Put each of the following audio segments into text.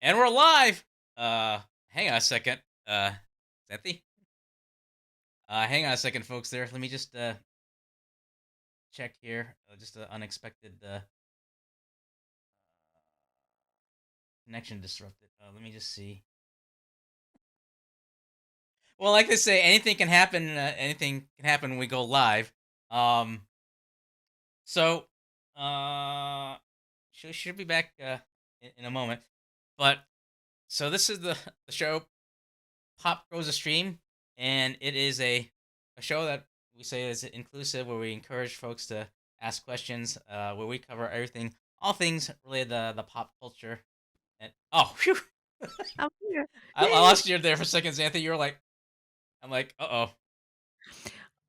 And we're live. Hang on a second. Xanthi? Hang on a second, folks. There. Let me just check here. Just an unexpected connection disrupted. Let me just see. Well, like they say, anything can happen. Anything can happen when we go live. Um. So, uh, should be back in a moment. But so this is the show Pop Goes a Stream, and it is a show that we say is inclusive, where we encourage folks to ask questions, where we cover everything, all things related to the pop culture. And oh, phew, I'm here. I Yay! lost you there for a second, Xanthi. You were like, I'm like, oh,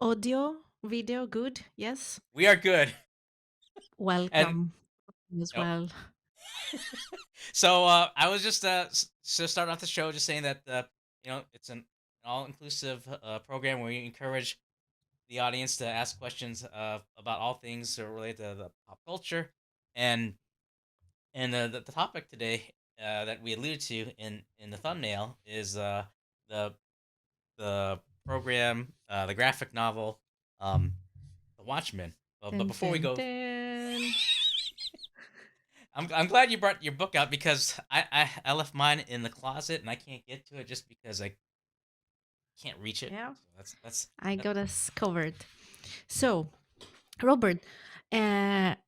Audio, video, good. Yes. we are good, and Welcome as nope. well. So I was just so start off the show just saying that it's an all inclusive program where we encourage the audience to ask questions about all things related to the pop culture, and the topic today that we alluded to in the thumbnail is the the program, the graphic novel, um, the Watchman. But Dun, before we dun, go, dun. I'm glad you brought your book out because I left mine in the closet and I can't get to it just because I can't reach it. Yeah, So that's I that. got us covered. So, Robert,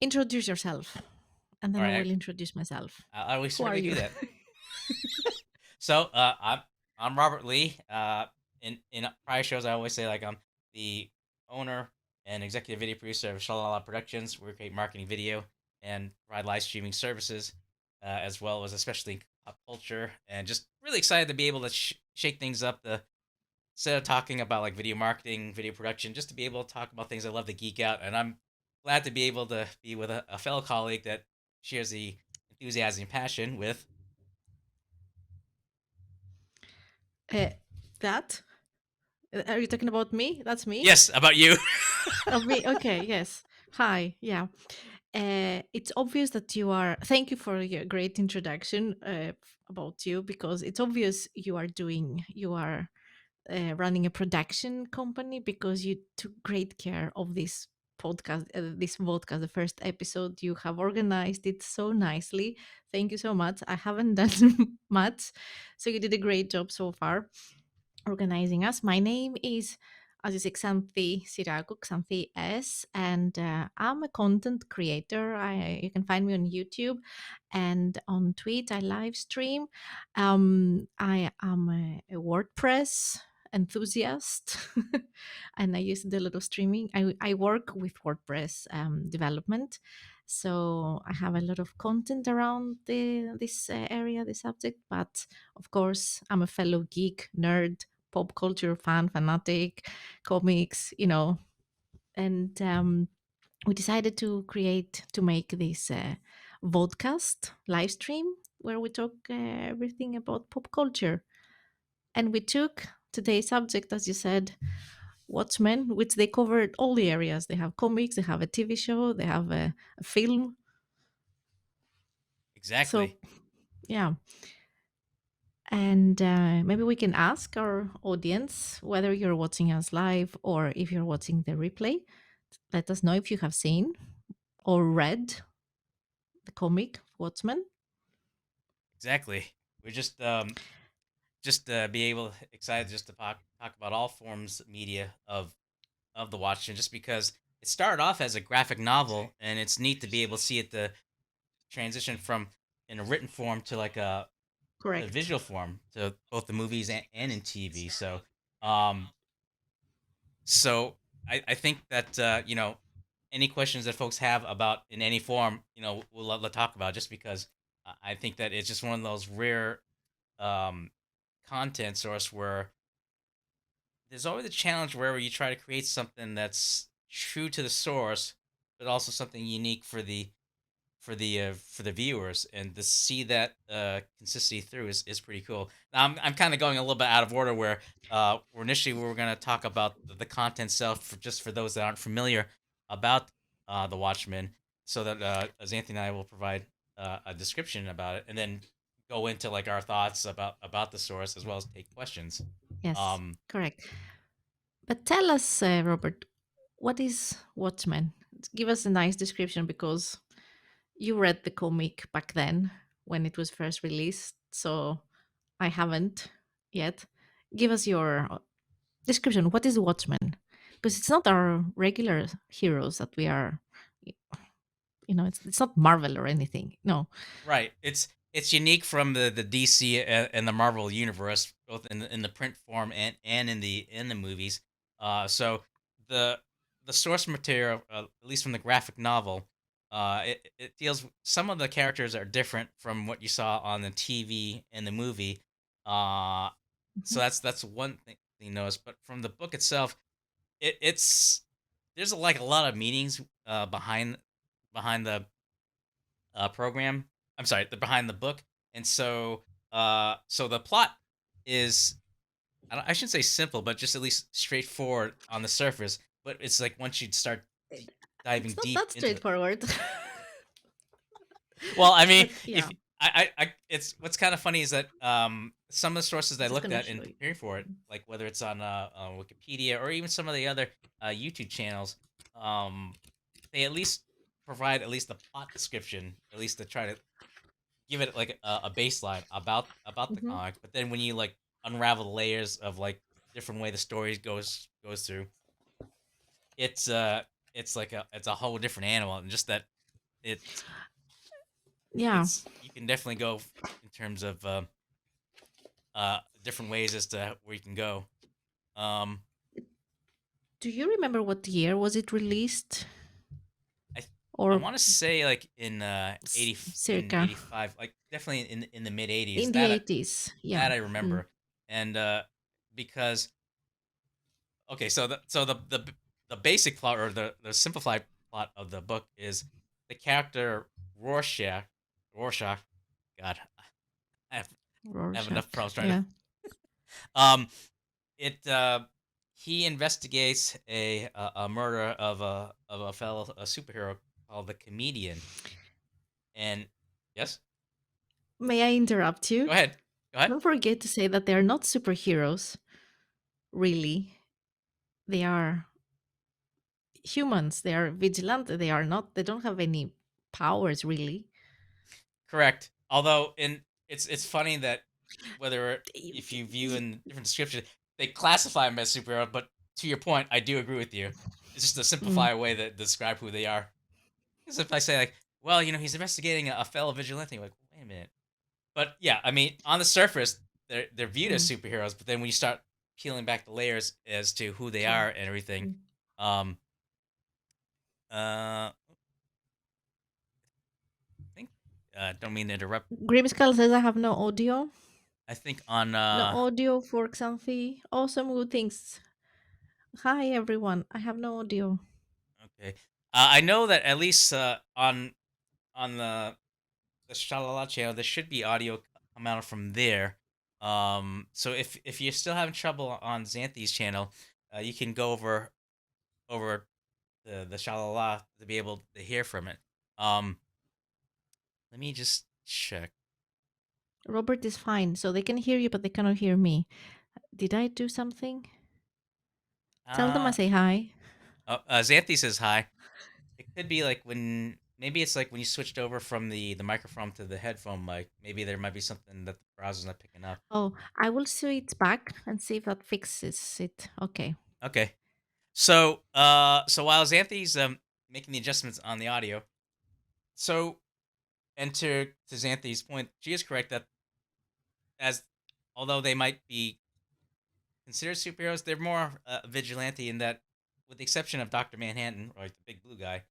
introduce yourself, and All then I right. will introduce myself. I will Who are certainly do you? that. So I'm Robert Lee. In prior shows, I always say like I'm the owner and executive video producer of Shalala Productions. We create marketing video and provide live streaming services, as well as especially pop culture. And just really excited to be able to shake things up. Instead of talking about like video marketing, video production, just to be able to talk about things I love to geek out. And I'm glad to be able to be with a fellow colleague that shares the enthusiasm and passion with. uh, that? Are you talking about me? That's me. Yes, about you. Me. Okay. Yes. Hi. Yeah. It's obvious that you are. Thank you for your great introduction about you, because it's obvious you are doing. You are running a production company, because you took great care of this podcast, the first episode. You have organized it so nicely. Thank you so much. I haven't done much, so you did a great job so far organizing us. My name is, as you say, Xanthi Syrakou, Xanthi S, and I'm a content creator. You can find me on YouTube and on Twitch. I live stream. I am a WordPress enthusiast, and I used to do a lot of streaming. I work with WordPress development. So I have a lot of content around this area, this subject. But of course, I'm a fellow geek, nerd, pop culture fan, fanatic, comics, and we decided to make this vodcast live stream where we talk everything about pop culture. And we took today's subject, as you said, Watchmen, which they covered all the areas. They have comics, they have a TV show, they have a film. Exactly. So, yeah. And maybe we can ask our audience whether you're watching us live or if you're watching the replay. Let us know if you have seen or read the comic Watchmen. Exactly. We're just be able excited just to talk about all forms of media of the Watchmen, just because it started off as a graphic novel, and it's neat to be able to see it the transition from in a written form to like a Correct. visual form to both the movies and in TV. Um, so I think that any questions that folks have about in any form, we'll love to talk about, just because I think that it's just one of those rare um, content source where there's always a challenge wherever you try to create something that's true to the source, but also something unique for the viewers, and to see that consistency through is pretty cool. Now, I'm kind of going a little bit out of order, where initially we were going to talk about the content itself, just for those that aren't familiar about the Watchmen, so that as Anthony and I will provide a description about it, and then go into like our thoughts about the source as well as take questions. Yes, Um, correct. But tell us, Robert, what is Watchmen? Give us a nice description because you read the comic back then when it was first released. So I haven't yet. Give us your description. What is Watchmen? Because it's not our regular heroes that we are, it's not Marvel or anything. No. right. It's unique from the DC and the Marvel universe, both in the print form and in the movies. So the the source material, at least from the graphic novel, it deals. Some of the characters are different from what you saw on the TV and the movie. Uh, so Mhm. that's one thing you notice. But from the book itself, it's there's like a lot of meanings behind the program. I'm sorry, the behind the book, and so the plot is I shouldn't say simple, but just at least straightforward on the surface. But it's like once you start diving It's not deep that into it. straightforward. Well, I mean, But yeah, if it's what's kind of funny is that some of the sources I'm I just looked gonna at in show you. preparing for it, like whether it's on Wikipedia or even some of the other YouTube channels, um, they at least provide at least the plot description, at least to try to give it like a baseline about the Mhm. comic, but then when you like unravel the layers of like different way the story goes through, it's it's like it's a whole different animal, and just that it's Yeah. it's you can definitely go in terms of different ways as to where you can go. Um, Do you remember what year was it released? I I Or want to say like in in circa 85, like definitely in the mid 80s. in the 80s? Yeah. That I Mm. remember, and because okay, so the basic plot or the simplified plot of the book is the character Rorschach. Rorschach. God, I have, I have enough Rorschach. problems trying to. Yeah. Um, it he investigates a murder of a fellow a superhero called the Comedian, and yes, May I interrupt go you? ahead, go ahead. Don't forget to say that they're not superheroes, really. They are humans. They are vigilante. They are not, they don't have any powers, really. Correct. Although in it's funny that whether Y- if you view y- in different descriptions, they classify them as superhero. But to your point, I do agree with you. It's just to mm, simplify a way that describe who they are. Because if I say like, well, he's investigating a fellow vigilante, like, wait a minute. But yeah, I mean, on the surface, they're viewed as mm, superheroes, but then when you start peeling back the layers as to who they yeah. are and everything, Mm. um, I think don't mean to interrupt. Grimskull says I have no audio. I think on No audio for Xanthi. Awesome good things. Hi everyone. I have no audio. okay. I know that at least on the Shalala channel, there should be audio come out from there. So if you're still having trouble on Xanthi's channel, you can go over the Shalala to be able to hear from it. Um, let me just check. Robert is fine, so they can hear you, but they cannot hear me. Did I do something? Tell them I Uh, say hi. Xanthi says hi. It could be like when maybe it's like when you switched over from the microphone to the headphone mic. Maybe there might be something that the browser's not picking up. Oh, I will see it back and see if that fixes it. Okay. Okay. So while Xanthi's making the adjustments on the audio, so and to Xanthi's point, she is correct that as although they might be considered superheroes, they're more vigilante in that, with the exception of Doctor Manhattan, or like the big blue guy,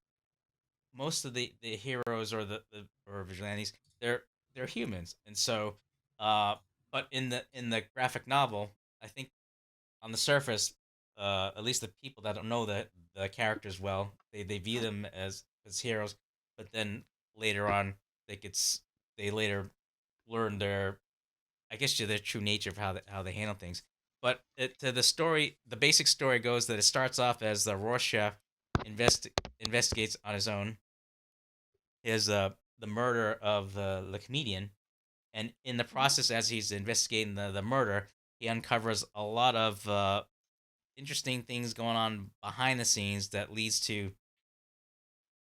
most of the heroes or the or vigilantes, they're humans, and so but in the graphic novel, I think on the surface, at least the people that don't know the characters well, they view them as heroes, but then later on, they could they later learn their I guess to their true nature of how they handle things. But to the story, the basic story goes that it starts off as the Rorschach investigates on his own his the murder of the comedian, And in the Mhm. process, as he's investigating the murder, he uncovers a lot of interesting things going on behind the scenes that leads to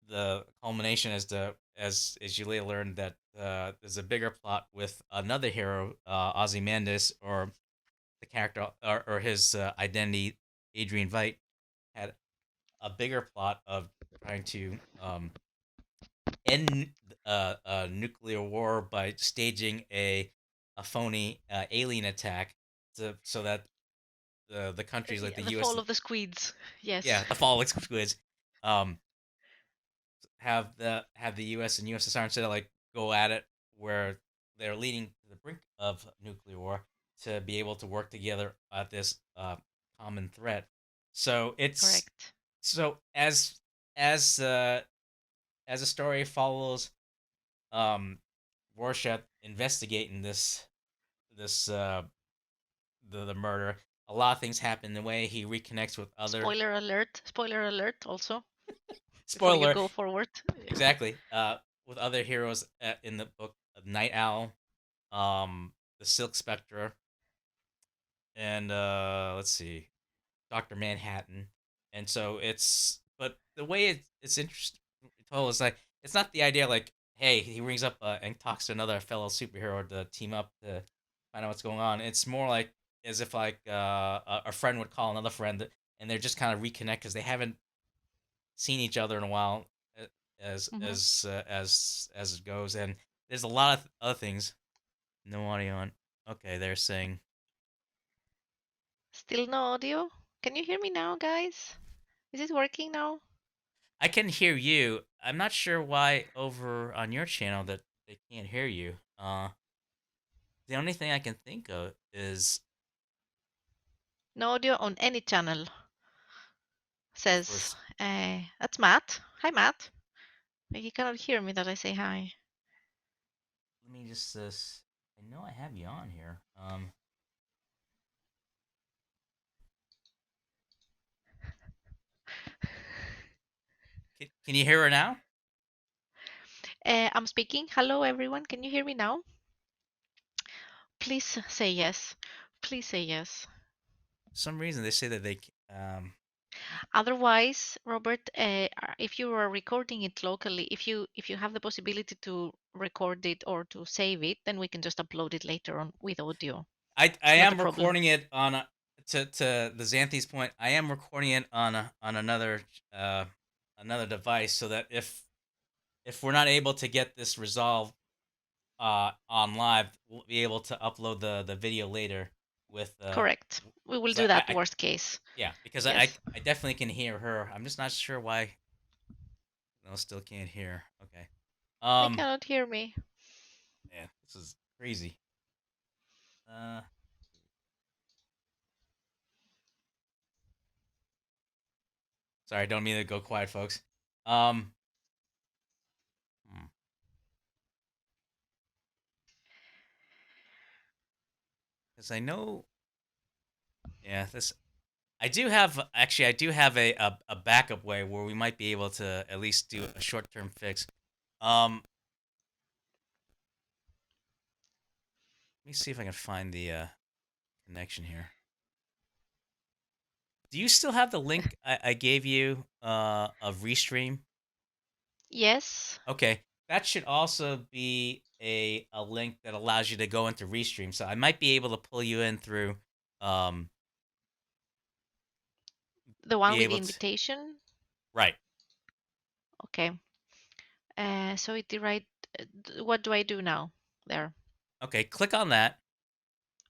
the culmination as you later learn that there's a bigger plot with another hero, Ozymandias, or the character, or his identity, Adrian Veidt, had a bigger plot of trying to end a nuclear war by staging a phony alien attack so that the countries like the The U.S. fall of the squids. Yes. Yeah, the fall of squids, um, have the U.S. and USSR instead of like go at it where they're leading to the brink of nuclear war to be able to work together at this common threat. So it's Correct. so as uh, as a story follows um, Rorschach investigating this the murder. A lot of things happen the way he reconnects with other. Spoiler alert. Spoiler alert also before you Spoiler, go forward. exactly. With other heroes in the book, Night Owl, the Silk Spectre, and let's see, Doctor Manhattan. And so but the way it's interesting told is like it's not the idea like, hey, he rings up and talks to another fellow superhero to team up to find out what's going on. It's more like as if like a friend would call another friend, and they're just kind of reconnect because they haven't seen each other in a while, uh, Hmm. as it goes. And there's a lot of other things. No audio on. Okay, they're saying Still no audio? Can you hear me now, guys? Is it working now? I can hear you. I'm not sure why over on your channel that they can't hear you. The only thing I can think of is No audio on any channel, says. first. That's Matt. Hi, Matt. He cannot hear me that I say hi. Let me just. I know I have you on here. Can you hear her now? I'm speaking. Hello, everyone. Can you hear me now? Please say yes. Please say yes. For some reason they say that they. Otherwise, Robert, if you are recording it locally, if you have the possibility to record it or to save it, then we can just upload it later on with audio. I It's not a am problem. recording it on to the Xanthi's point. I am recording it on uh another device so that if we're not able to get this resolved on live, we'll be able to upload the video later with Correct. We will because do that I worst case. yeah, because Yes. I definitely can hear her. I'm just not sure why no still can't hear. Okay. They Um cannot hear me. yeah, this is crazy. Uh Sorry, I don't mean to go quiet, folks. Um cuz I know yeah, this I do have a backup way where we might be able to at least do a short-term fix. Um Let me see if I can find the connection here. Do you still have the link I gave you of Restream? Yes. Okay, that should also be a link that allows you to go into Restream. So I might be able to pull you in through, um, The one be with the able to. invitation. Right. Okay. So it right. What do I do now? There. Okay, click on that.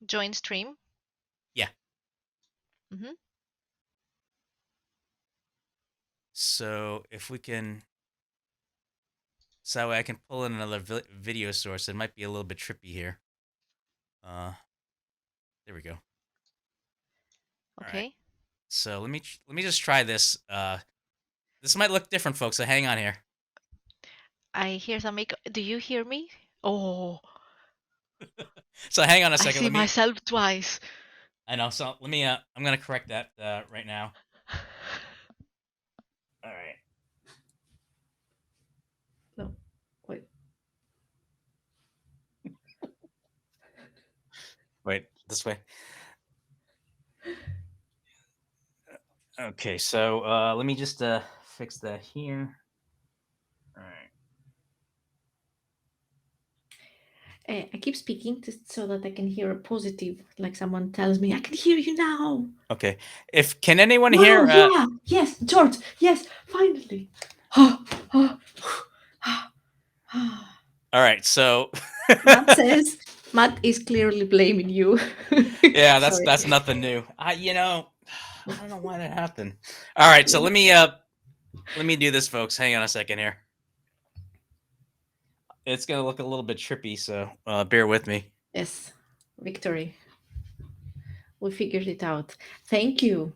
Join stream. Yeah. Hmm. So if we can, so that way I can pull in another video source. It might be a little bit trippy here. Uh, there we go. All right. Okay. So let me just try this. This might look different, folks. So hang on here. I hear some echo. Do you hear me? Oh, So hang on a I second. see Let me. myself twice. I know. So let me. I'm gonna correct that right now. All right. No, wait. Wait, this way. Okay, so let me just fix that here. All right. I keep speaking so that I can hear a positive, like someone tells me, I can hear you now. Okay. If can anyone Wow, hear? yeah, yes, George, yes, finally. Ah, ah, ah, ah. All right. So Matt says, Matt is clearly blaming you. yeah, Sorry. that's nothing new. I don't know why that happened. All right. So Yeah. let me do this, folks. Hang on a second here. It's gonna look a little bit trippy, so bear with me. Yes, victory. We figured it out. Thank you,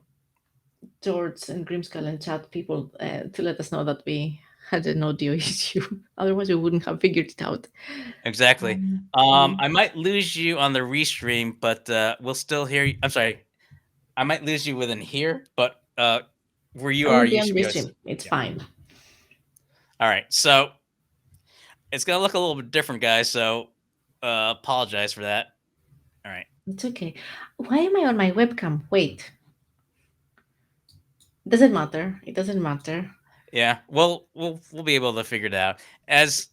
George and Grimskull and chat people, to let us know that we had an audio issue. Otherwise, we wouldn't have figured it out. Exactly. Yeah. I might lose you on the restream, but we'll still hear you. I'm sorry. I might lose you within here, but where I you are, will be you on should be able to. restream. It's Yeah. fine. All right. So it's gonna look a little bit different, guys. So apologize for that. All right. It's okay. Why am I on my webcam? Wait. Doesn't matter. It doesn't matter. Yeah. Well, we'll be able to figure it out. As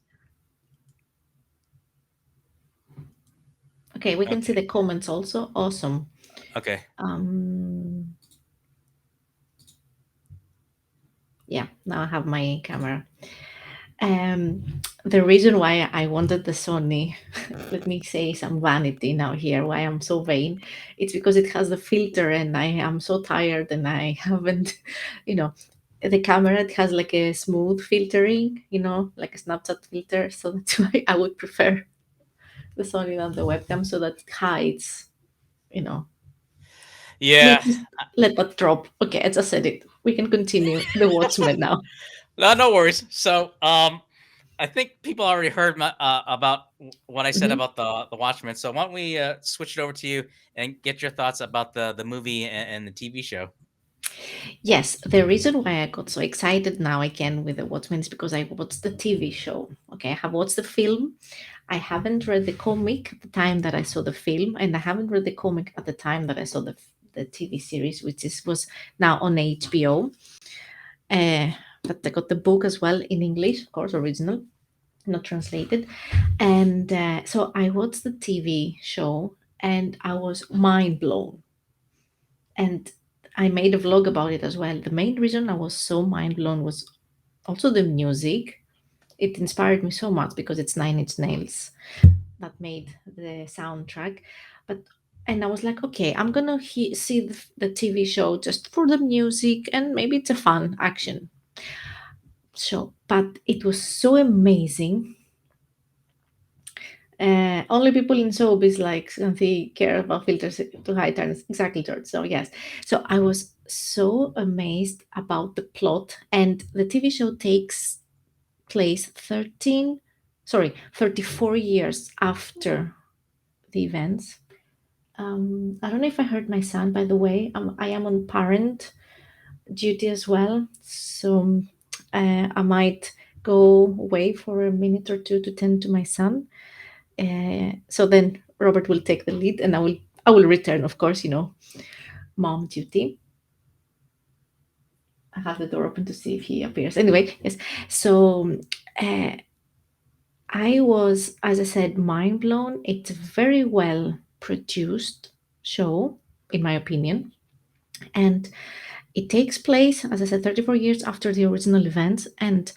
Okay, we can see okay. the comments also. Awesome. Okay. Um, yeah, now I have my camera. The reason why I wanted the Sony, let me say some vanity now here, why I'm so vain, it's because it has the filter and I am so tired and I haven't, you know, the camera it has like a smooth filtering, like a Snapchat filter. So that's why I would prefer the Sony than the webcam so that it hides, you know. Let's Yeah. just let that drop. Okay, I just said it. We can continue the Watchmen now. No, no worries. So I think people already heard about what I said Mhm. about the Watchmen. So why don't we switch it over to you and get your thoughts about the movie and the TV show? Yes, the reason why I got so excited now again with the Watchmen is because I watched the TV show. Okay, I have watched the film. I haven't read the comic at the time that I saw the film, and I haven't read the comic at the time that I saw the TV series, which was now on HBO. Uh, but I got the book as well in English, of course, original, not translated. And so I watched the TV show, and I was mind blown. And I made a vlog about it as well. The main reason I was so mind blown was also the music. It inspired me so much because it's Nine Inch Nails that made the soundtrack. But and I was like, okay, I'm gonna see the TV show just for the music and maybe it's a fun action show. But it was so amazing. Only people in showbiz like Xanthi care about filters to high turns. Exactly, George. So yes. So I was so amazed about the plot, and the TV show takes place 34 years after the events. I don't know if I heard my son, by the way. I am on parent duty as well. So I might go away for a minute or two to tend to my son. So then Robert will take the lead and I will return, of course, mom duty. I have the door open to see if he appears. Anyway, yes. So uh, I was, as I said, mind blown. It's a very well produced show, in my opinion. And it takes place, as I said, 34 years after the original events. And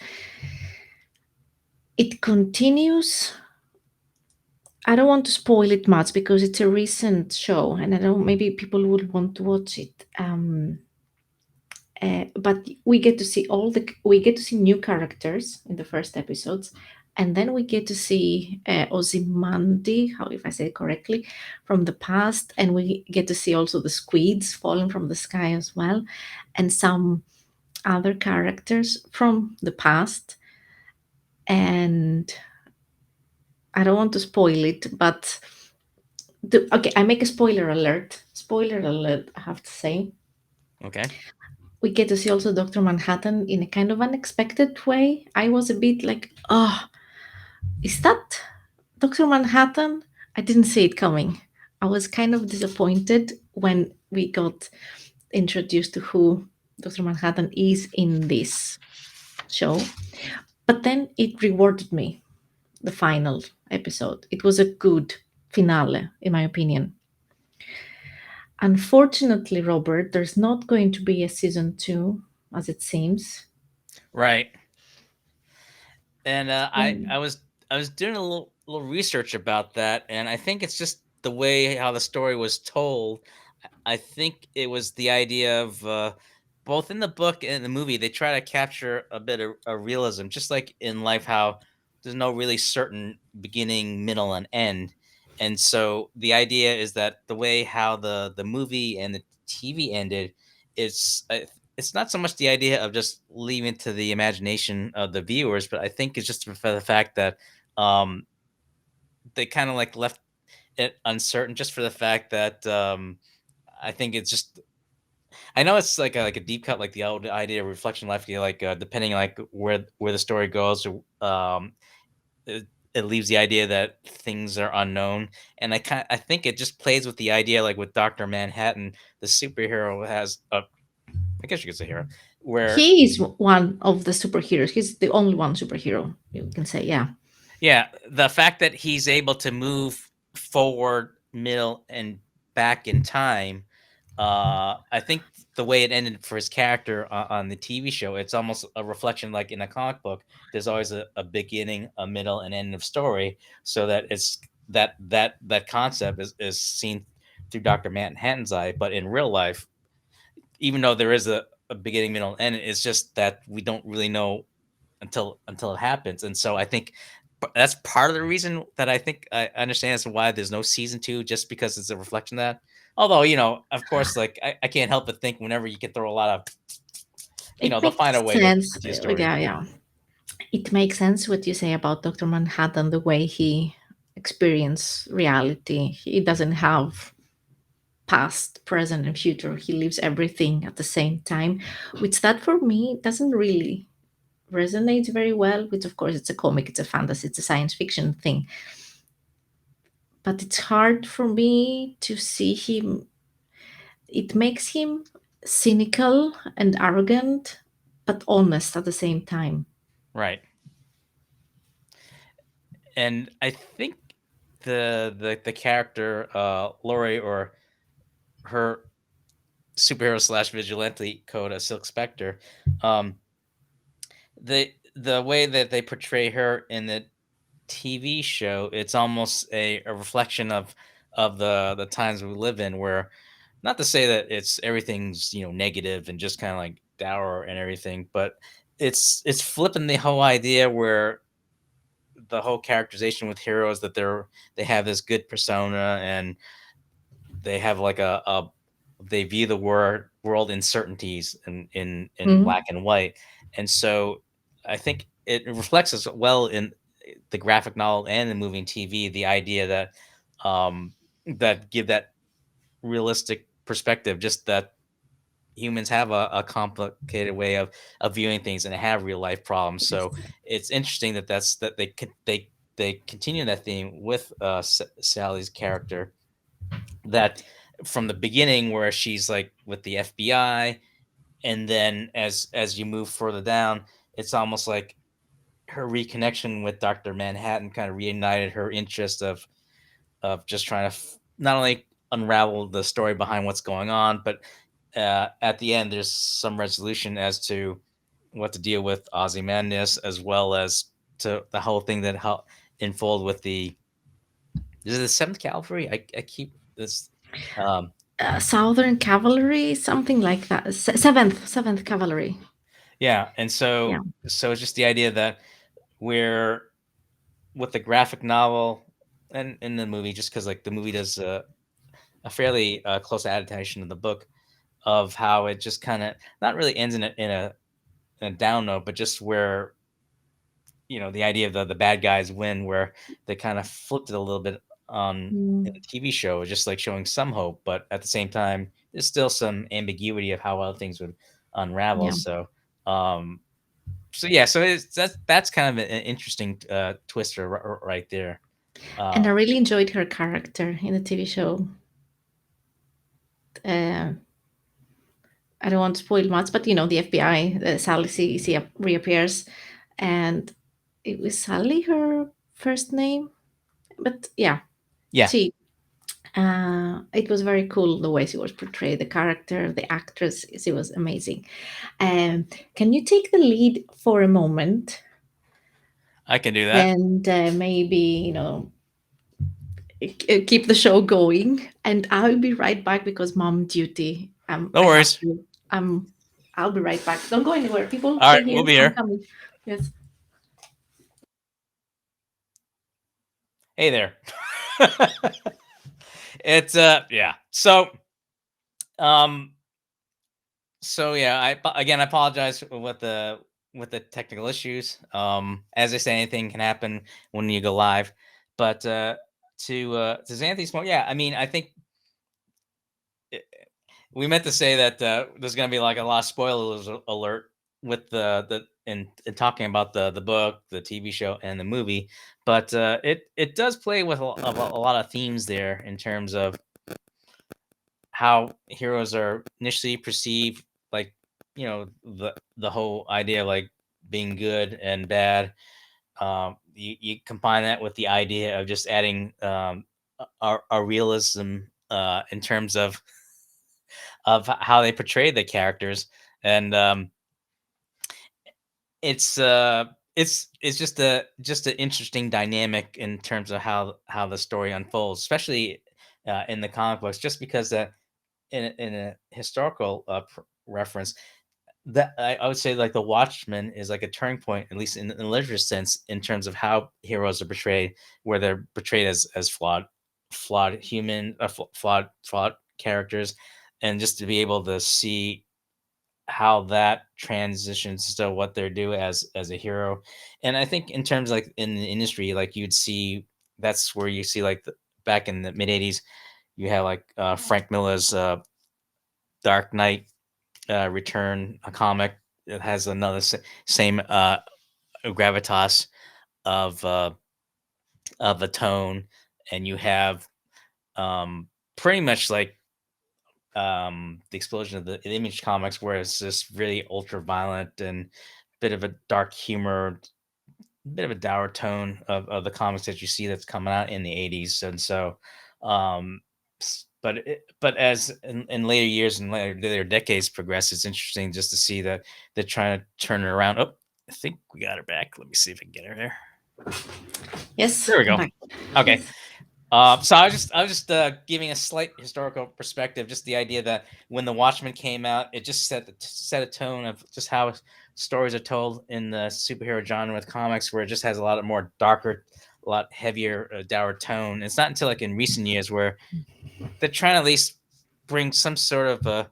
it continues. I don't want to spoil it much because it's a recent show and I don't, maybe people would want to watch it. But we get to see new characters in the first episodes, and then we get to see Ozymandias, how if I say it correctly, from the past, and we get to see also the squids falling from the sky as well, and some other characters from the past. And I don't want to spoil it, but okay, I make a spoiler alert. Spoiler alert, I have to say. Okay. We get to see also Dr. Manhattan in a kind of unexpected way. I was a bit like, oh, is that Dr. Manhattan? I didn't see it coming. I was kind of disappointed when we got introduced to who Dr. Manhattan is in this show. But then it rewarded me, the final episode. It was a good finale, in my opinion. Unfortunately, Robert, there's not going to be a season two, as it seems. Right. And Mm. I was doing a little research about that, and I think it's just the way how the story was told. I think it was the idea of both in the book and the movie, they try to capture a bit of realism, just like in life, how there's no really certain beginning, middle, and end. And so the idea is that the way how the movie and the TV ended, it's it's not so much the idea of just leaving to the imagination of the viewers, but I think it's just for the fact that um, they kind of like left it uncertain, just for the fact that I think it's just I know it's like a deep cut, like the old idea of reflection life, like depending like where the story goes, or it leaves the idea that things are unknown, and I think it just plays with the idea, like with Doctor Manhattan, the superhero has a I guess you could say hero, where He is one of the superheroes. He's the only one superhero, you can say, yeah. yeah, the fact that he's able to move forward, middle, and back in time, I think the way it ended for his character on the TV show, it's almost a reflection like in a comic book. There's always a beginning, a middle, and end of story, so that it's that concept is seen through Doctor Manhattan's eye, but in real life, even though there is a beginning, middle, and end, it's just that we don't really know until it happens. And so I think that's part of the reason that I think I understand as to why there's no season two, just because it's a reflection of that. Although, of course, like I can't help but think whenever you can throw a lot of, It they'll find a makes way to sense. continue a story. Yeah, yeah. It makes sense what you say about Dr. Manhattan, the way he experiences reality. He doesn't have past, present, and future. He lives everything at the same time, which that for me doesn't really resonate very well. Which, of course, it's a comic, it's a fantasy, it's a science fiction thing. But it's hard for me to see him. It makes him cynical and arrogant, but honest at the same time. Right. And I think the character Lori, or her superhero slash vigilante code, Silk Spectre, um, the way that they portray her in the TV show, it's almost a reflection of the times we live in, where not to say that it's everything's negative and just kind of like dour and everything, but it's flipping the whole idea where the whole characterization with heroes, that they have this good persona, and they have like a they view the world in certainties, in Mhm. black and white. And so I think it reflects as well in the graphic novel and the movie and TV, the idea that give that realistic perspective, just that humans have a complicated way of viewing things and have real life problems. Yes. So it's interesting that they continue that theme with Sally's character, that from the beginning, where she's like with the FBI, and then as you move further down, it's almost like her reconnection with Dr. Manhattan kind of reignited her interest of just trying to not only unravel the story behind what's going on, but at the end there's some resolution as to what to deal with Ozymandias, as well as to the whole thing that how unfold with the is it the Seventh Cavalry? I keep this. Um, Southern Cavalry, something like that. Seventh Cavalry. yeah, and Yeah. so it's just the idea that we're with the graphic novel and in the movie, just because like the movie does a fairly close adaptation of the book, of how it just kind of not really ends in a down note, but just where the idea of the bad guys win, where they kind of flipped it a little bit on in Mm, the TV show, just like showing some hope, but at the same time, there's still some ambiguity of how other things would unravel. yeah. So yeah, so that's kind of an interesting twister right there. And I Uh, really enjoyed her character in the TV show. Uh, I don't want to spoil much, but the FBI, Sally reappears, and it was Sally her first name, but yeah, yeah, she. It was very cool the way she was portrayed, the character, the actress. She was amazing. Um, can you take the lead for a moment I can do that. and maybe keep the show going? And I'll be right back because mom duty. No I have worries. to. I'll be right back. Don't go anywhere. People, All stay right, here. we'll be I'm here. coming. Yes. Hey there. It's yeah. Um so yeah, again I apologize with the technical issues. As I say, anything can happen when you go live. But to Xanthi's point, yeah, I mean, I think we meant to say that there's going to be like a lot of spoilers alert with the in talking about the book, the TV show, and the movie, but it does play with a lot of themes there in terms of how heroes are initially perceived, like the whole idea of like being good and bad. You combine that with the idea of just adding a realism in terms of how they portray the characters, and it's it's just an interesting dynamic in terms of how the story unfolds, especially in the comic books, just because in a historical reference, that I would say like the Watchman is like a turning point, at least in the literature sense, in terms of how heroes are portrayed, where they're portrayed as flawed human, flawed characters, and just to be able to see how that transitions to what they're do as a hero. And I think in terms like in the industry, like you'd see that's where you see like back in the mid '80s, you have like Frank Miller's Dark Knight Return, a comic that has another same gravitas of uh, of a tone, and you have pretty much like the explosion of the Image comics, where it's just really ultra violent and bit of a dark humor, bit of a dour tone of the comics that you see that's coming out in the '80s. And so, but as in later years and later decades progress, it's interesting just to see that they're trying to turn it around. Oh, I think we got her back. Let me see if I can get her there. Yes, There we I'm go. back. Okay. Yes. So I was just giving a slight historical perspective, just the idea that when the Watchmen came out, it just set a tone of just how stories are told in the superhero genre with comics, where it just has a lot of more darker, a lot heavier, dour tone. It's not until like in recent years where they're trying to at least bring some sort of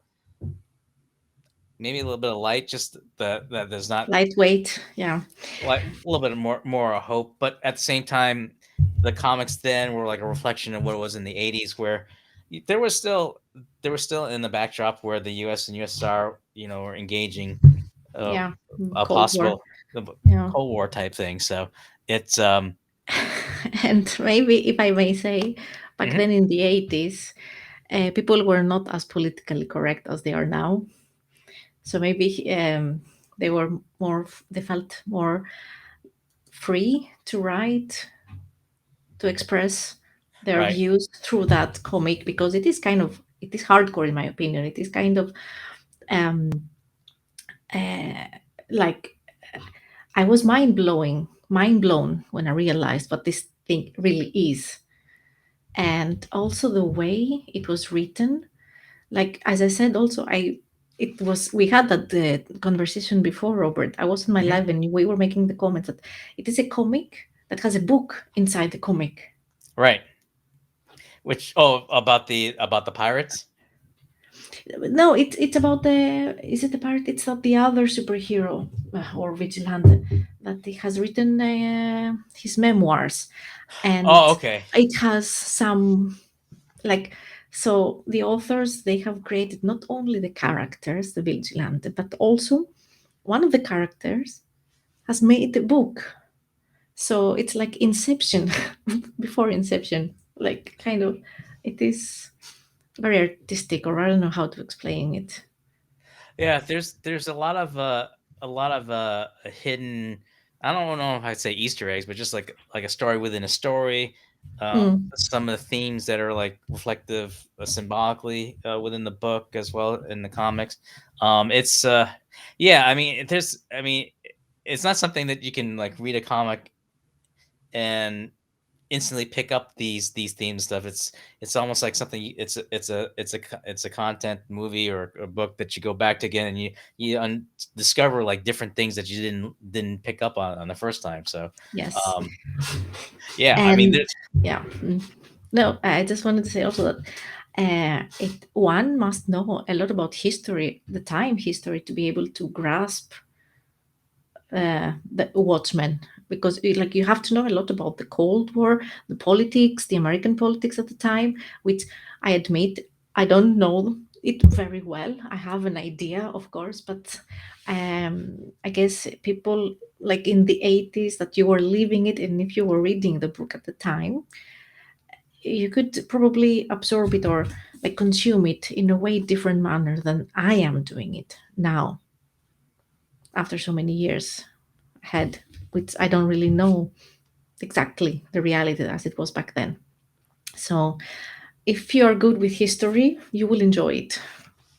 maybe a little bit of light, just that there's not Lightweight. Yeah. like a little bit more hope, but at the same time, the comics then were like a reflection of what it was in the '80s, where there was still in the backdrop where the U.S. and USSR, were engaging uh, Yeah. a Cold War. possible Yeah. Cold War type thing. So it's And maybe, if I may say, back mhm, then in the 80s, people were not as politically correct as they are now. So maybe they were they felt more free to write, to express their right, views through that comic, because it is hardcore in my opinion. It is kind of um, uh, like I was mind blown when I realized what this thing really is, and also the way it was written. Like, as I said, also we had that conversation before, Robert. I was in my mhm, live and we were making the comments that it is a comic that has a book inside the comic. right. Which about the pirates? No, it's about the is it the part? It's not the other superhero or vigilante that he has written his memoirs, and Oh, okay, it has some, like, so the authors, they have created not only the characters, the vigilante, but also one of the characters has made the book. So it's like Inception, before Inception, like kind of. It is very artistic, or I don't know how to explain it. Yeah, there's a lot of hidden. I don't know if I'd say Easter eggs, but just like a story within a story. Mm. Some of the themes that are like reflective symbolically within the book as well in the comics. It's yeah, I mean, it's not something that you can like read a comic and instantly pick up these themes stuff. It's almost like something. It's a content movie or a book that you go back to again, and you discover like different things that you didn't pick up on the first time. So, Yes. um, yeah, I mean, And yeah. No, I just wanted to say also that it one must know a lot about history, the time history, to be able to grasp the Watchmen, because like you have to know a lot about the Cold War, the politics, the American politics at the time, which I admit I don't know it very well. I have an idea, of course, but I guess people like in the 80s that you were living it, and if you were reading the book at the time, you could probably absorb it or like consume it in a way different manner than I am doing it now after so many years had, which I don't really know exactly the reality as it was back then. So if you are good with history, you will enjoy it.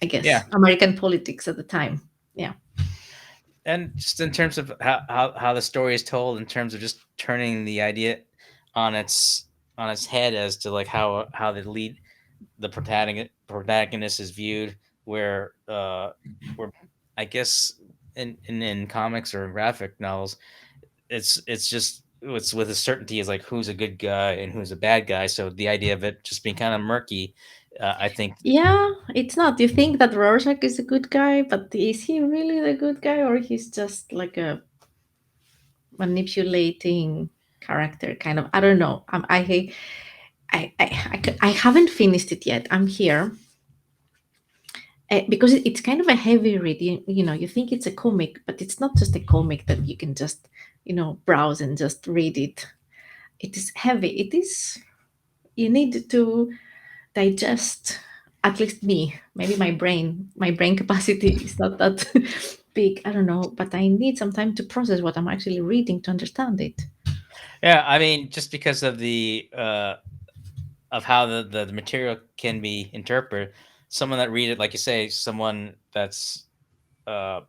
I yeah, guess American politics at the time. Yeah. and just in terms of how the story is told, in terms of just turning the idea on its head as to like how the protagonist is viewed, where I guess in comics or graphic novels, it's just it's with a certainty is like who's a good guy and who's a bad guy. So the idea of it just being kind of murky, I think, Yeah, it's not. You think that Rorschach is a good guy, but is he really the good guy, or he's just like a manipulating character? Kind of. I don't know. I haven't finished it yet. I'm here because it's kind of a heavy read. You know, you think it's a comic, but it's not just a comic that you can just, browse and just read it. It is heavy. It is, you need to digest, at least me, maybe my brain capacity is not that big. I don't know, but I need some time to process what I'm actually reading to understand it. yeah, I mean, just because of how the material can be interpreted, someone that read it, like you say, uh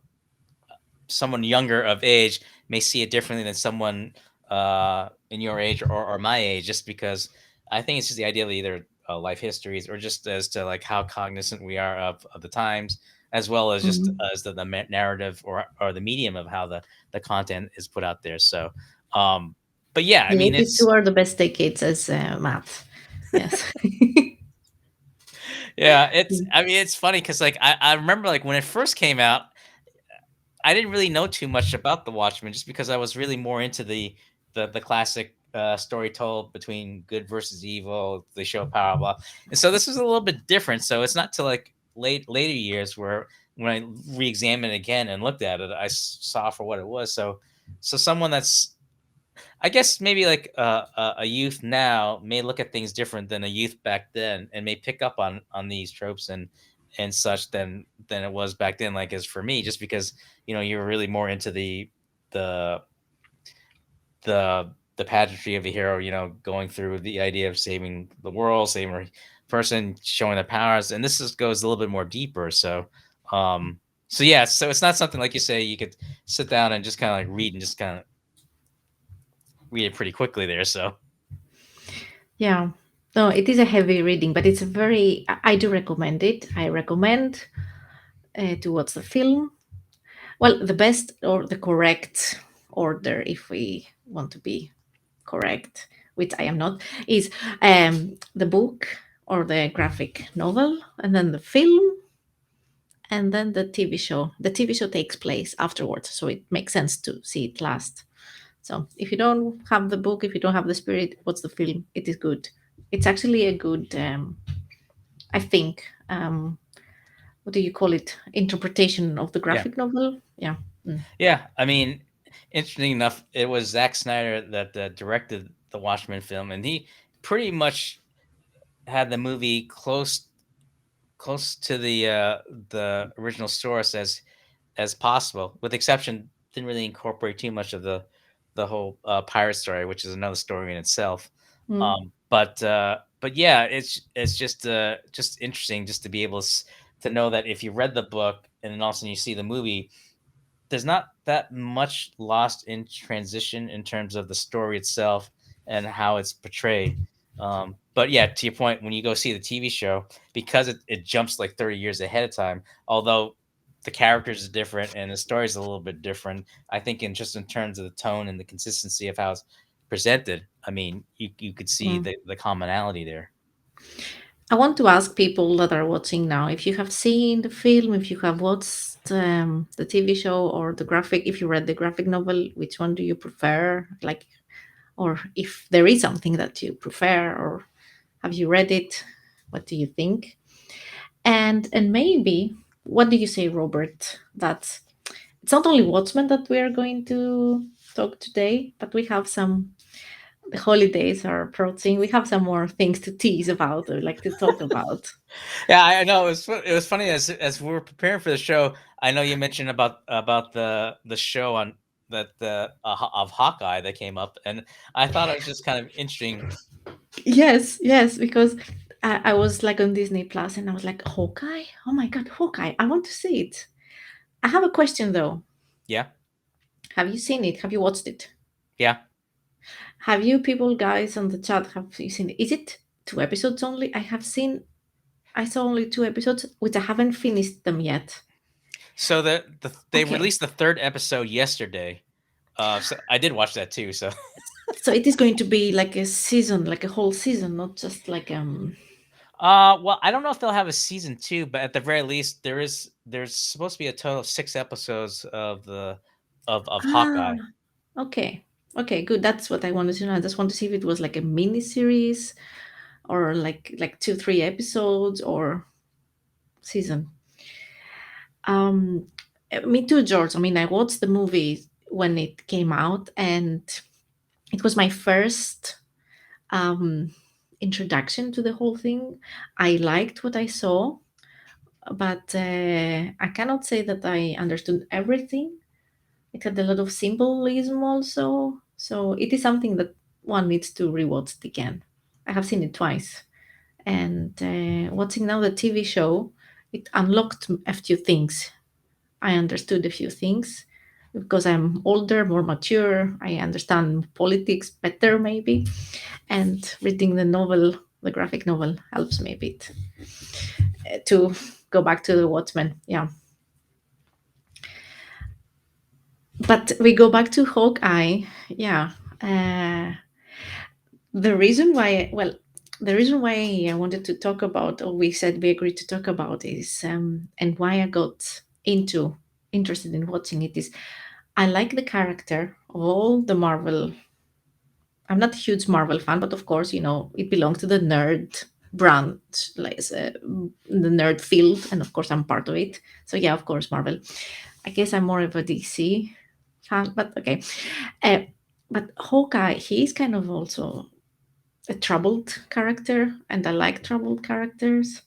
someone younger of age may see it differently than someone in your age or my age, just because I think it's just the idea of either life histories or just as to like how cognizant we are of the times, as well as just Mhm. as the narrative or the medium of how the content is put out there. So but yeah, I The mean, 80s it's two are the best decades as math. Yes. yeah, it's I mean, it's funny because like I remember like when it first came out, I didn't really know too much about the Watchmen just because I was really more into the classic story told between good versus evil, the show power blah. And so this was a little bit different. So it's not till like later years where when I re-examined it again and looked at it, saw for what it was. So someone that's I guess maybe like a youth now may look at things different than a youth back then, and may pick up on these tropes and such than it was back then. Like as for me, just because you're really more into the the pageantry of the hero, going through the idea of saving the world, saving a person, showing their powers, and this just goes a little bit more deeper. Um, so yeah, so it's not something like you say you could sit down and just kind of like read and just kind of read it pretty quickly there. So Yeah. No, it is a heavy reading, but it's a very, I do recommend it. I recommend to watch the film. Well, the best or the correct order, if we want to be correct, which I am not, is the book or the graphic novel, and then the film, and then the TV show. The TV show takes place afterwards, so it makes sense to see it last. So if you don't have the book, if you don't have the spirit, what's the film? It is good. It's actually a good, I think, what do you call it? Interpretation of the yeah. graphic novel. Yeah. Mm. Yeah, I mean, Interesting enough, it was Zack Snyder that directed the Watchmen film, and he pretty much had the movie close to the original source as possible, with exception didn't really incorporate too much of the whole pirate story, which is another story in itself. Mm. But yeah, it's just interesting just to be able to know that if you read the book and then all of a sudden you see the movie, there's not that much lost in transition in terms of the story itself and how it's portrayed. But yeah, to your point, when you go see the TV show, because it jumps like 30 years ahead of time, although the characters are different and the story is a little bit different, I think in terms of the tone and the consistency of how it's presented, I mean, you could see Mm. the commonality there. I want to ask people that are watching now if you have seen the film, if you have watched the TV show or the graphic, if you read the graphic novel, which one do you prefer? Like, or if there is something that you prefer, or have you read it? What do you think? And maybe what do you say, Robert? That it's not only Watchmen that we are going to talk today, but we have some. The holidays are approaching. We have some more things to tease about or like to talk about. Yeah, I know. It was funny as we were preparing for the show. I know you mentioned about the show on that the of Hawkeye that came up, and I thought it was just kind of interesting. Yes, yes, because I was like on Disney Plus and I was like, Hawkeye? Oh my God, Hawkeye. I want to see it. I have a question though. Yeah, Have you seen it? Have you watched it? yeah. Have you people, guys on the chat, have you seen it? Is it 2 episodes only? I saw only 2 episodes, which I haven't finished them yet. So they Okay. released the third episode yesterday. So I did watch that too. So So it is going to be like a season, like a whole season, not just like well, I don't know if they'll have a season two, but at the very least, there's supposed to be a total of 6 episodes of ah, Hawkeye. okay. Okay, good. That's what I wanted to know. I just want to see if it was like a mini series or like 2 3 episodes or season. um Me too, George. I mean, I watched the movie when it came out, and it was my first um introduction to the whole thing. I liked what I saw, but I cannot say that I understood everything. It had a lot of symbolism also, so it is something that one needs to rewatch it again. I have seen it twice, and watching now the TV show, it unlocked a few things. I understood a few things because I'm older, more mature. I understand politics better, maybe, and reading the novel, the graphic novel, helps me a bit to go back to the Watchmen. Yeah, but we go back to Hawkeye. Yeah, uh, the reason why, well, the reason why I wanted to talk about, or we said we agreed to talk about, is and why I got interested in watching it is I like the character of all the Marvel. I'm not a huge Marvel fan, but of course, it belongs to the nerd brand, like the nerd field, and of course, I'm part of it. So yeah, of course, Marvel. I guess I'm more of a DC fan, but okay. Uh, but Hawkeye, he's kind of also a troubled character, and I like troubled characters.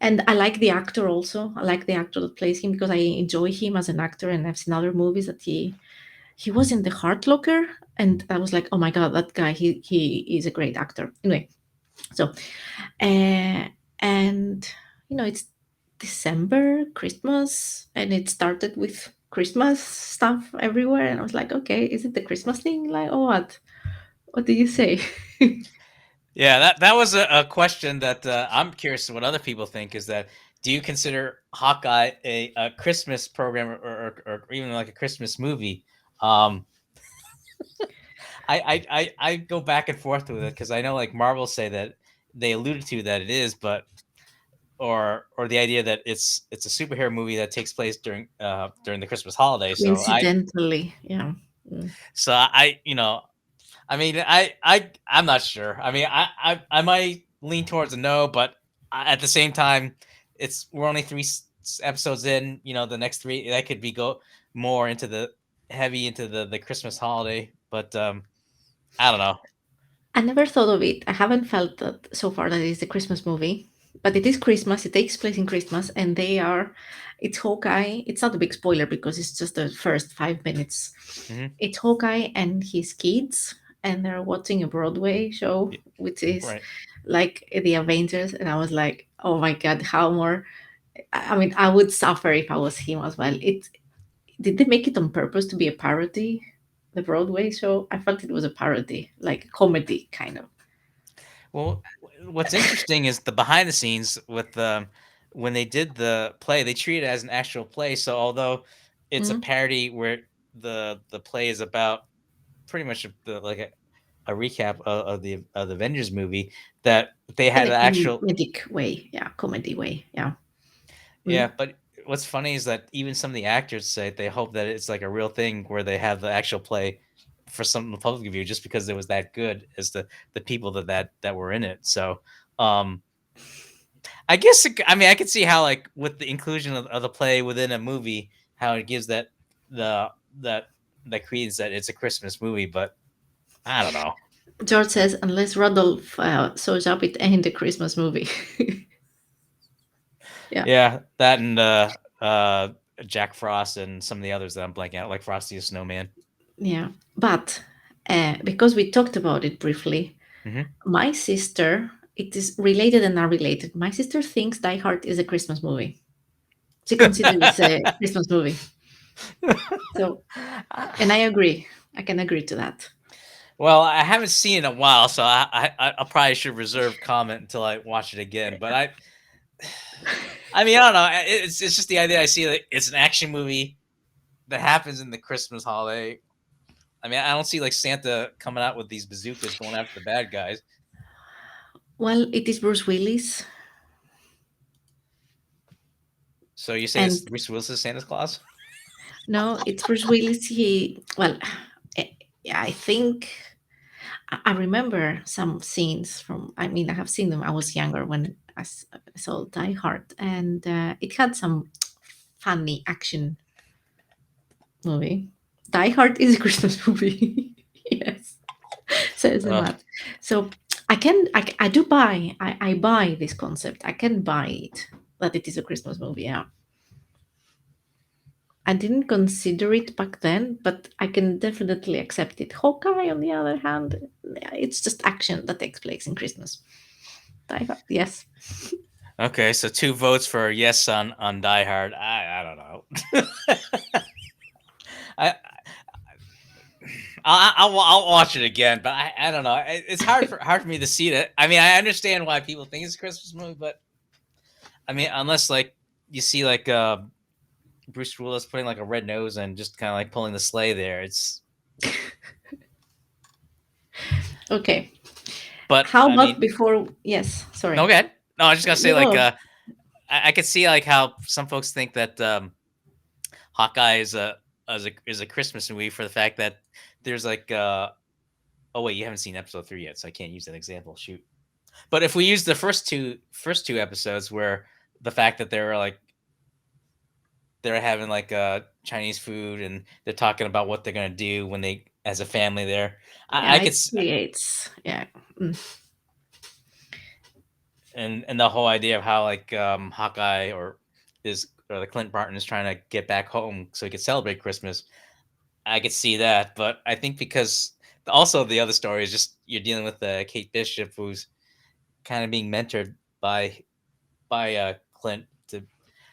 And I like the actor also. I like the actor that plays him because I enjoy him as an actor, and I've seen other movies that he was in the Heart Locker, and I was like, oh my god, that guy, he is a great actor. Anyway, so and it's December, Christmas, and it started with Christmas stuff everywhere, and I was like, okay, is it the Christmas thing, like, or what? What do you say? Yeah, that was a question that I'm curious what other people think. Is that do you consider Hawkeye a Christmas program or even like a Christmas movie? Um, I go back and forth with it because I know like Marvel say that they alluded to that it is, but or the idea that it's a superhero movie that takes place during the Christmas holiday. Coincidentally, yeah. Mm. I mean, I'm not sure. I mean, I might lean towards a no, but at the same time, we're only three episodes in. You know, the next three that could be go more into heavy into the Christmas holiday, but I don't know. I never thought of it. I haven't felt that so far that it's a Christmas movie, but it is Christmas. It takes place in Christmas, and they are. It's Hawkeye. It's not a big spoiler because it's just the first 5 minutes. Hmm. It's Hawkeye and his kids, and they're watching a Broadway show, which is Right. like the Avengers. And I was like, oh my god, how more? I mean, I would suffer if I was him as well. It did they make it on purpose to be a parody? The Broadway show. I felt it was a parody, like a comedy kind of. Well, what's interesting is the behind the scenes with when they did the play, they treat it as an actual play. So although it's a Mm. parody where the play is about pretty much a recap of the Avengers movie, that they In had a an actual. comedic way, yeah, comedy way, yeah. Yeah, Mm. but what's funny is that even some of the actors say they hope that it's like a real thing where they have the actual play for some public view just because it was that good as the people that were in it. So um I guess I mean I could see how like with the inclusion of the play within a movie, how it gives the that that creates that it's a Christmas movie, but I don't know. George says, unless Rudolph shows up, it ain't a Christmas movie. Yeah, Yeah, that and Jack Frost and some of the others that I'm blanking out, like Frosty the Snowman. yeah. But because we talked about it briefly, Hmm. my sister, it is related and unrelated. My sister thinks Die Hard is a Christmas movie. She considers it a Christmas movie. So, and I agree. I can agree to that. Well, I haven't seen it in a while, so I probably should reserve comment until I watch it again. But I mean, I don't know. It's just the idea. I see that it's an action movie that happens in the Christmas holiday. I mean, I don't see like Santa coming out with these bazookas going after the bad guys. Well, it is Bruce Willis, So you say it's and Bruce Willis is Santa Claus? no, it's Bruce Willis. He well, eh, yeah, I think I remember some scenes from. I mean, I have seen them. I was younger when I saw Die Hard, and it had some funny action movie. Die Hard is a Christmas movie. Yes, says the Uh, man. So I do buy. I buy this concept. I can buy it that it is a Christmas movie. Yeah. I didn't consider it back then, but I can definitely accept it. Hawkeye, on the other hand, yeah, it's just action that takes place in Christmas. Die Hard, yes. okay, so 2 votes for yes on Die Hard. I don't know. I I'll watch it again, but I don't know. It's hard for me to see that. I mean, I understand why people think it's a Christmas movie, but I mean, unless like you see like Bruce Willis putting like a red nose and just kind of like pulling the sleigh there. It's Okay. but How I about mean, before? Yes, no, sorry. go ahead. No, I was just gonna say You like go. I could see like how some folks think that Hawkeye is a Christmas movie for the fact that there's like oh wait, you haven't seen episode 3 yet, so I can't use that example. Shoot. But if we use the first two episodes where the fact that they're like they're having like Chinese food and they're talking about what they're gonna do when they as a family there, I Yeah, could it creates. Yeah. Mm. and the whole idea of how like Hawkeye or the Clint Barton is trying to get back home so he could celebrate Christmas. I could see that, but I think because also the other story is just you're dealing with Kate Bishop, who's kind of being mentored by Clint to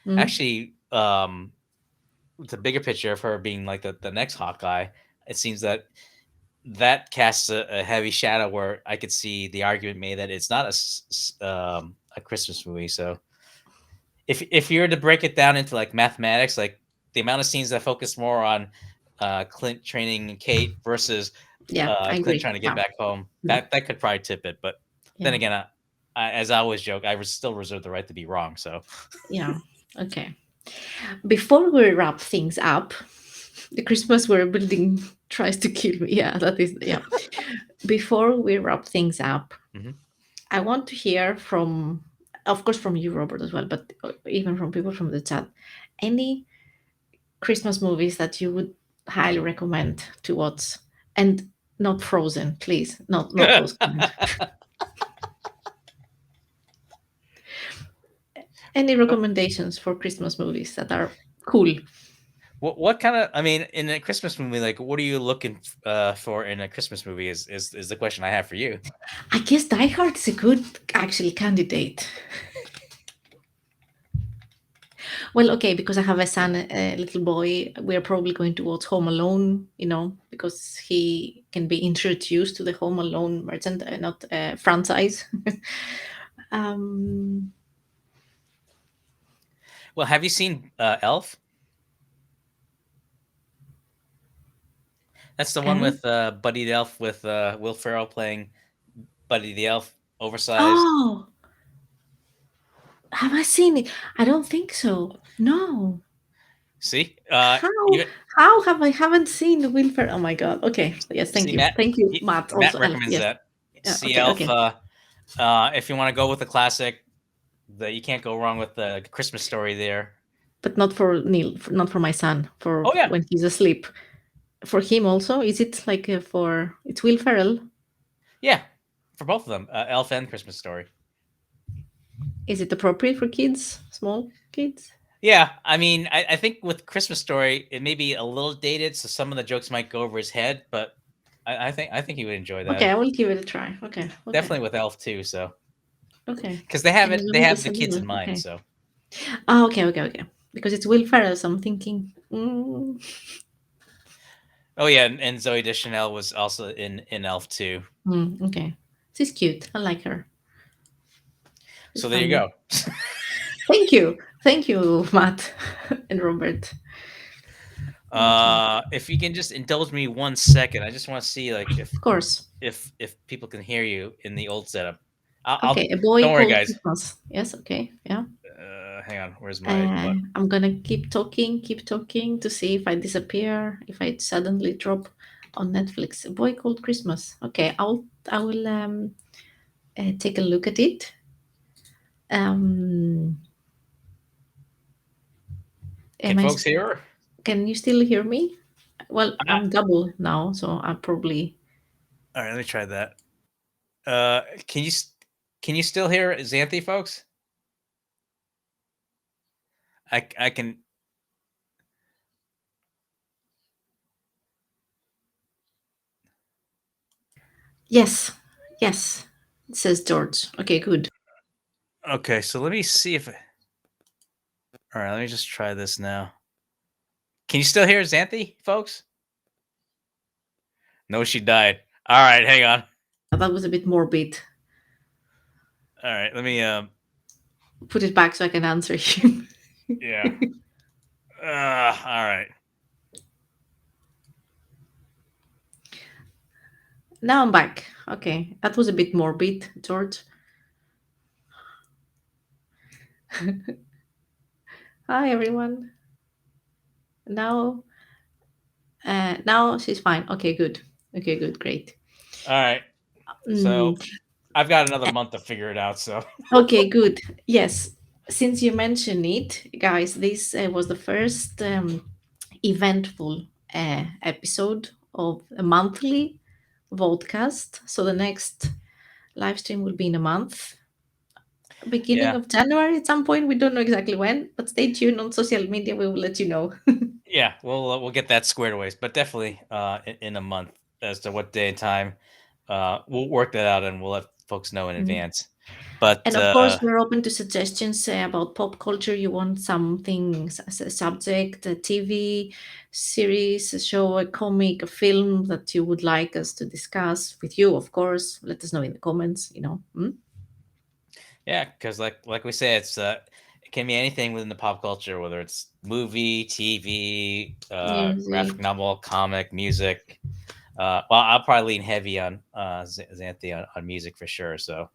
Mm. actually the bigger picture of her being like the next Hawkeye. It seems that that casts a heavy shadow where I could see the argument made that it's not a Christmas movie. So if you were to break it down into like mathematics, like the amount of scenes that focus more on Clint training Kate versus Yeah, I Clint agree. trying to get Yeah. back home, Mm. that could probably tip it. But then Yeah. again, as I always joke, still reserve the right to be wrong. So Yeah. Okay. Before we wrap things up, the Christmas we're building tries to kill me. Yeah, that is. Yeah. Before we wrap things up, mhm. I want to hear from, of course, from you, Robert, as well, but even from people from the chat, any Christmas movies that you would highly recommend to watch. And not Frozen, please. Not those kind. Any recommendations for Christmas movies that are cool? What kind of? I mean, in a Christmas movie, like, what are you looking for in a Christmas movie? Is the question I have for you? I guess Die Hard is a good actually candidate. Well, okay, because I have a son, a little boy, we're probably going to watch Home Alone, because he can be introduced to the Home Alone merchant, not franchise. um, Well, have you seen Elf? That's the one and with Buddy the Elf with Will Ferrell playing Buddy the Elf, oversized. oh, have I seen it? I don't think so. No. See, How even how have I haven't seen the Wilfer? Oh my god. Okay. Yes, see Matt. thank you, He, Matt. Matt Also, Elf. recommends Yes. that. Yeah. See Okay. Elf. Okay. If you want to go with the classic, you can't go wrong with the Christmas Story there. But not for Neil. Not for my son. For Oh yeah, when he's asleep. For him also. Is it like for? It's Will Ferrell. yeah, for both of them, Elf and Christmas Story. Is it appropriate for kids? Small kids? Yeah, I mean, I think with Christmas Story, it may be a little dated, so some of the jokes might go over his head, but I think he would enjoy Okay, that. I will give it a try. Okay. Okay. Definitely with Elf too, so Okay. because they have And as it, they long as have it's the a kids little. in mind. Okay. So Oh, okay. Okay. Okay. Because it's Will Ferrell, so I'm thinking. oh yeah, and Zoe Deschanel was also in Elf too. Okay. She's cute. I like her. She's So there you funny. go. Thank you. Thank you, Matt and Robert. Thank you. If you can just indulge me 1 second, I just want to see like Of course. if people can hear you in the old setup. I'll Okay, a boy don't worry, called guys. Christmas. Yes, okay. Yeah. Hang on, where's my but? I'm gonna keep talking to see if I disappear, if I suddenly drop on Netflix. A boy called Christmas. Okay, I will take a look at it. Um, Can am I? folks hear her? Can you still hear me? Well, Uh, I'm double now, so I probably. all right, let me try that. Uh, can you s- can you still hear Xanthi, folks? I can. Yes, yes, says George. Okay, good. Okay, so let me see if. All right, let me just try this now. Can you still hear Xanthi, folks? No, she died. All right, hang on. That was a bit morbid. All right, let me. Put it back so I can answer him. Yeah. All right. Now I'm back. Okay, that was a bit morbid, George. Hi, everyone. Now, now she's fine. Okay, good. Okay, good, great. All right. Mm, So I've got another month to figure it out. So okay, good. Yes, since you mentioned it, guys, this was the first eventful episode of a monthly podcast. So the next live stream will be in a month, beginning yeah, of January at some point. We don't know exactly when, but stay tuned on social media. We will let you know. yeah, we'll get that squared away, but definitely in a month as to what day and time. We'll work that out and we'll let folks know in Mm. advance. But And of course, we're open to suggestions about pop culture. You want something as a subject, a TV series, a show, a comic, a film that you would like us to discuss with you, of course. Let us know in the comments. yeah, because like we say, it can be anything within the pop culture, whether it's movie, TV, graphic Music. novel, comic, music. Well, I'll probably lean heavy on Xanthi on music for sure. So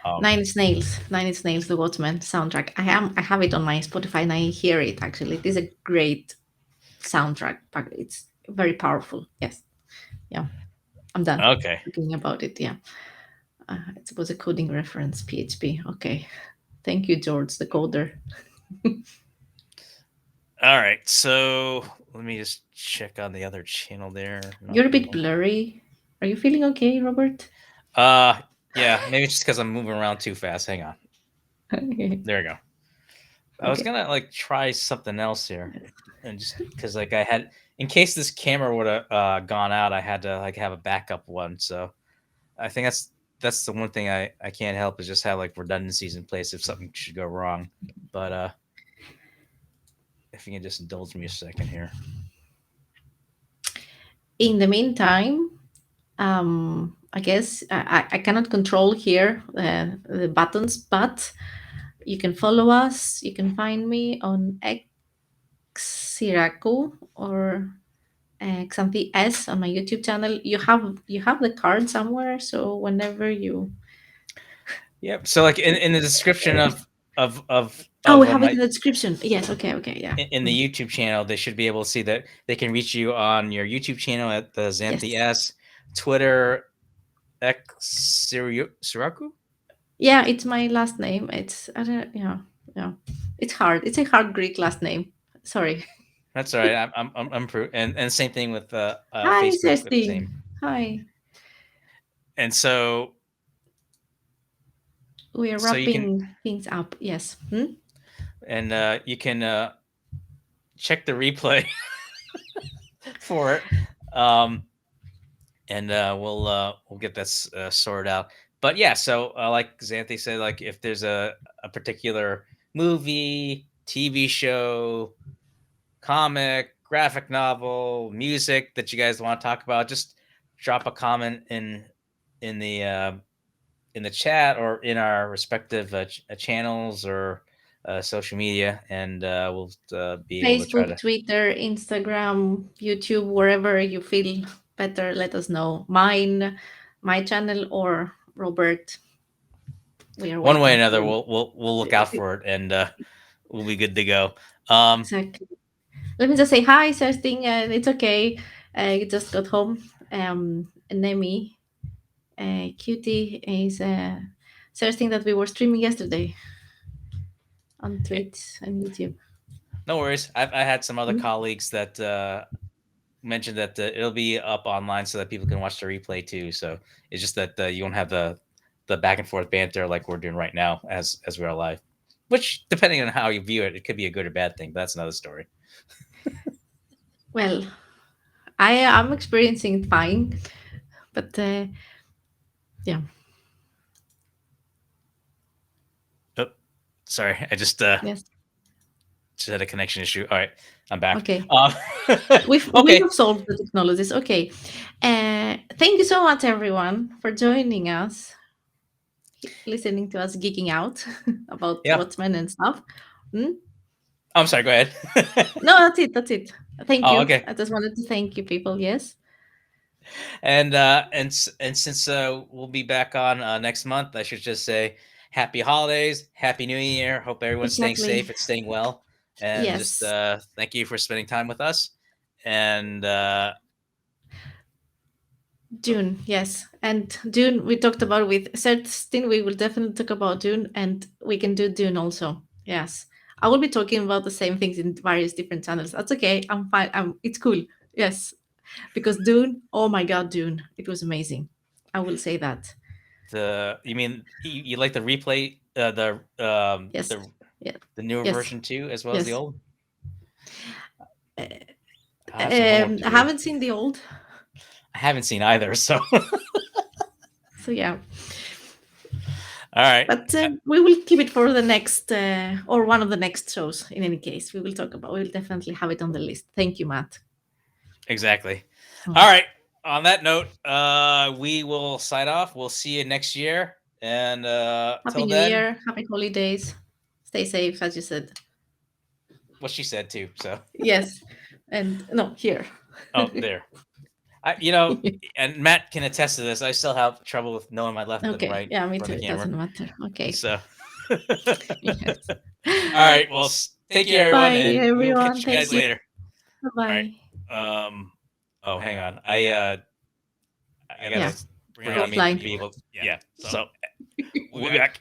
um, Nine Inch Nails. Nine Inch Nails, the Watchman soundtrack. I have it on my Spotify and I hear it actually. It is a great soundtrack. But it's very powerful. Yes. Yeah. I'm done okay, talking about it. Yeah. It was a coding reference, PHP. Okay. Thank you, George, the coder. all right. So let me just check on the other channel there. You're a Nothing. bit blurry. Are you feeling okay, Robert? Uh, yeah, maybe it's just because I'm moving around too fast. Hang on. Okay. There we go. I was Okay. gonna like try something else here, and just because like I had, in case this camera would have gone out, I had to like have a backup one. So I think that's the one thing I can't help is just have like redundancies in place if something should go wrong. But if you can just indulge me a second here. In the meantime, I guess I cannot control here the buttons, but you can follow us. You can find me on X Syrakou or Xanthi S on my YouTube channel. You have the card somewhere, so whenever you Yep. So like in the description oh, we of have it my in the description. Yes. Okay. Okay. Yeah. in the YouTube channel, they should be able to see that they can reach you on your YouTube channel at the Xanthi Yes. S, Twitter Syrakou. Yeah. It's my last name. It's I don't. Yeah. Yeah. It's hard. It's a hard Greek last name. Sorry. That's all right. And same thing with Hi, Facebook with the Celestine. same. Hi. And so We are so you can wrapping things up. Yes. Hmm? and you can check the replay for it. Um, and we'll get that sorted out. But yeah, so like Xanthi said, like if there's a particular movie, TV show, comic, graphic novel, music that you guys want to talk about, just drop a comment in the uh, in the chat or in our respective channels or social media, and we'll be able to try Facebook, to. Twitter, Instagram, YouTube, wherever you feel better, let us know. Mine, my channel, or Robert. We are One way or waiting another, for we'll look out for it, and we'll be good to go. Um, exactly. Let me just say hi, Celestine. It's okay. You just got home. Nemi, Cutie is Celestine that we were streaming yesterday on eh, Twitch and YouTube. no worries. I had some other Hmm? colleagues that mentioned that it'll be up online so that people can watch the replay too. So it's just that you won't have the back and forth banter like we're doing right now as we're live. Which, depending on how you view it, it could be a good or bad thing. But that's another story. Well, I'm experiencing fine, but yeah, Oh, sorry, I yes, just had a connection issue. All right, I'm back. okay. Um, We okay. have solved the technologies. Okay. Thank you so much, everyone, for joining us, listening to us geeking out about Yeah. Watchmen and stuff. Hmm? I'm sorry. Go ahead. No, that's it. That's it. Thank Oh, you. okay. I just wanted to thank you, people. Yes, And since we'll be back on next month, I should just say happy holidays, happy New Year. Hope everyone's staying exactly. safe and staying well. And just Yes, thank you for spending time with us. And oh, Dune. Yes, and Dune. We talked about with Celestine. We will definitely talk about Dune, and we can do Dune also. Yes, I will be talking about the same things in various different channels. That's okay. I'm fine. It's cool. Yes, because Dune, oh my god, Dune, it was amazing. I will say that. you mean you like the replay, Yes, yes, the newer yes, version too, as well as the yes. old? I have some homework to I do. haven't seen the old, I haven't seen either, so so yeah. all right. But we will keep it for the next or one of the next shows. In any case, we will talk about. We will definitely have it on the list. Thank you, Matt. Exactly. Mm. All right. On that note, we will sign off. We'll see you next year. And Happy till New then, Year. Happy holidays. Stay safe, as you said. what she said too. So, Yes, and no here. oh, there. And Matt can attest to this. I still have trouble with knowing my left and Okay. right Yeah, me from too. the It camera. doesn't matter. Okay. So, all Yes. right. Well, take care, everyone, Bye, and we will everyone. catch you guys Thank you. later. Bye All right. bye. Oh, hang on. I Yeah. gotta bring it Go on me to offline. be able. Yeah. So we'll be back.